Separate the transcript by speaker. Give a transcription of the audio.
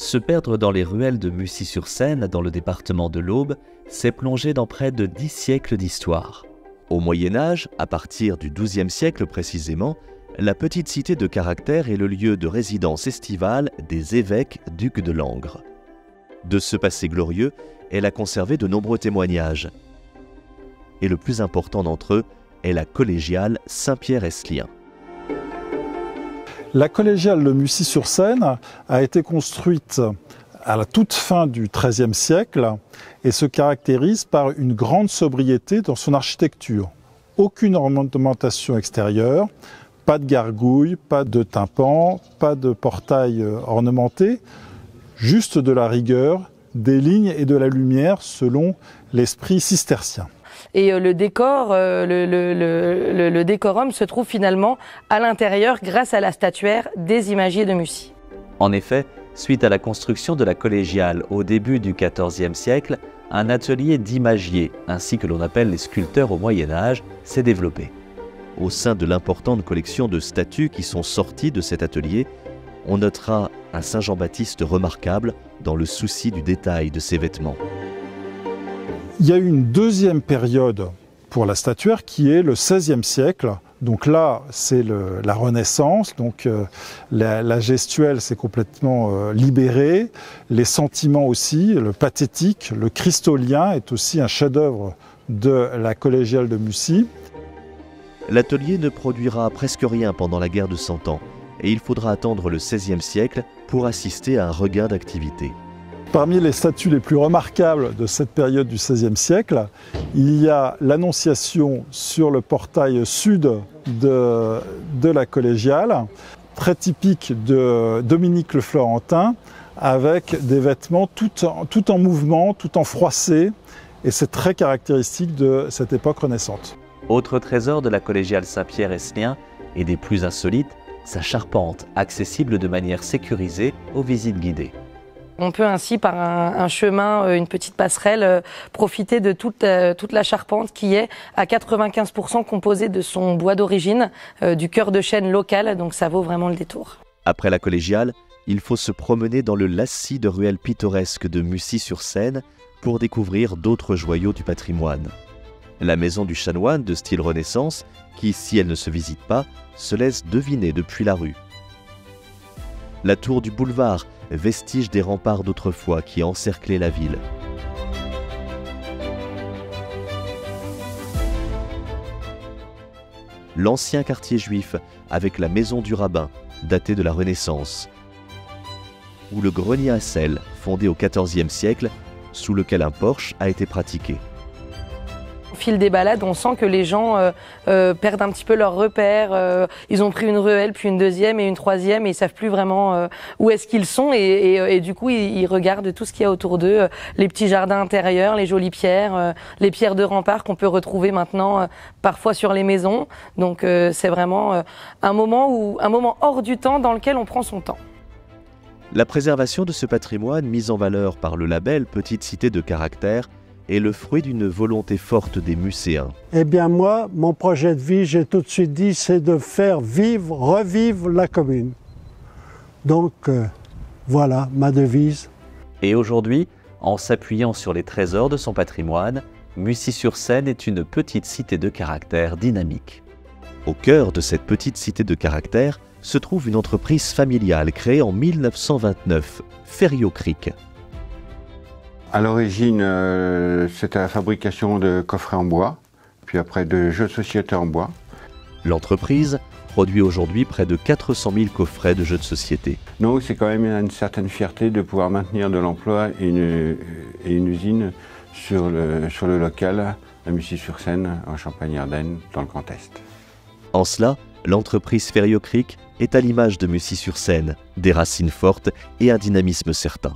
Speaker 1: Se perdre dans les ruelles de Mussy-sur-Seine, dans le département de l'Aube, c'est plonger dans près de 10 siècles d'histoire. Au Moyen-Âge, à partir du XIIe siècle précisément, la petite cité de Caractère est le lieu de résidence estivale des évêques ducs de Langres. De ce passé glorieux, elle a conservé de nombreux témoignages. Et le plus important d'entre eux est la collégiale Saint-Pierre-Esclien.
Speaker 2: La collégiale de Mussy-sur-Seine a été construite à la toute fin du XIIIe siècle et se caractérise par une grande sobriété dans son architecture. Aucune ornementation extérieure, pas de gargouilles, pas de tympan, pas de portail ornementé, juste de la rigueur, des lignes et de la lumière selon l'esprit cistercien.
Speaker 3: Et le décor, le décorum se trouve finalement à l'intérieur grâce à la statuaire des imagiers de Mussy.
Speaker 1: En effet, suite à la construction de la collégiale au début du XIVe siècle, un atelier d'imagiers, ainsi que l'on appelle les sculpteurs au Moyen-Âge, s'est développé. Au sein de l'importante collection de statues qui sont sorties de cet atelier, on notera un Saint Jean-Baptiste remarquable dans le souci du détail de ses vêtements.
Speaker 2: Il y a eu une deuxième période pour la statuaire qui est le XVIe siècle. Donc là, c'est la Renaissance. Donc la gestuelle s'est complètement libérée. Les sentiments aussi, le pathétique, le christolien est aussi un chef-d'œuvre de la collégiale de Mussy.
Speaker 1: L'atelier ne produira presque rien pendant la guerre de Cent Ans et il faudra attendre le XVIe siècle pour assister à un regain d'activité.
Speaker 2: Parmi les statues les plus remarquables de cette période du XVIe siècle, il y a l'Annonciation sur le portail sud de la collégiale, très typique de Dominique le Florentin, avec des vêtements tout en mouvement, tout en froissé, et c'est très caractéristique de cette époque renaissante.
Speaker 1: Autre trésor de la collégiale Saint-Pierre-Esclien et des plus insolites, sa charpente, accessible de manière sécurisée aux visites guidées.
Speaker 3: On peut ainsi, par un chemin, une petite passerelle, profiter de toute la charpente qui est à 95% composée de son bois d'origine, du cœur de chêne local, donc ça vaut vraiment le détour.
Speaker 1: Après la collégiale, il faut se promener dans le lacis de ruelles pittoresques de Mussy-sur-Seine pour découvrir d'autres joyaux du patrimoine. La maison du chanoine de style Renaissance, qui, si elle ne se visite pas, se laisse deviner depuis la rue. La tour du boulevard, vestige des remparts d'autrefois qui encerclaient la ville. L'ancien quartier juif avec la maison du rabbin, datée de la Renaissance. Ou le grenier à sel, fondé au XIVe siècle, sous lequel un porche a été pratiqué.
Speaker 3: Au fil des balades, on sent que les gens perdent un petit peu leurs repères. Ils ont pris une ruelle, puis une deuxième et une troisième, et ils savent plus vraiment où est-ce qu'ils sont. Et du coup, ils regardent tout ce qu'il y a autour d'eux, les petits jardins intérieurs, les jolies pierres, les pierres de rempart qu'on peut retrouver maintenant parfois sur les maisons. Donc c'est vraiment un moment hors du temps dans lequel on prend son temps.
Speaker 1: La préservation de ce patrimoine, mis en valeur par le label Petite Cité de Caractère, est le fruit d'une volonté forte des Musséens.
Speaker 4: Eh bien moi, mon projet de vie, j'ai tout de suite dit, c'est de faire revivre la commune. Donc voilà ma devise.
Speaker 1: Et aujourd'hui, en s'appuyant sur les trésors de son patrimoine, Mussy-sur-Seine est une petite cité de caractère dynamique. Au cœur de cette petite cité de caractère se trouve une entreprise familiale créée en 1929, Ferriot Cric.
Speaker 5: À l'origine, c'était la fabrication de coffrets en bois, puis après de jeux de société en bois. L'entreprise produit aujourd'hui près de 400 000 coffrets de jeux de société. Donc c'est quand même une certaine fierté de pouvoir maintenir de l'emploi et une usine sur le local à Mussy-sur-Seine, en Champagne-Ardenne, dans le Grand Est.
Speaker 1: En cela, l'entreprise Ferriot Cric est à l'image de Mussy-sur-Seine, des racines fortes et un dynamisme certain.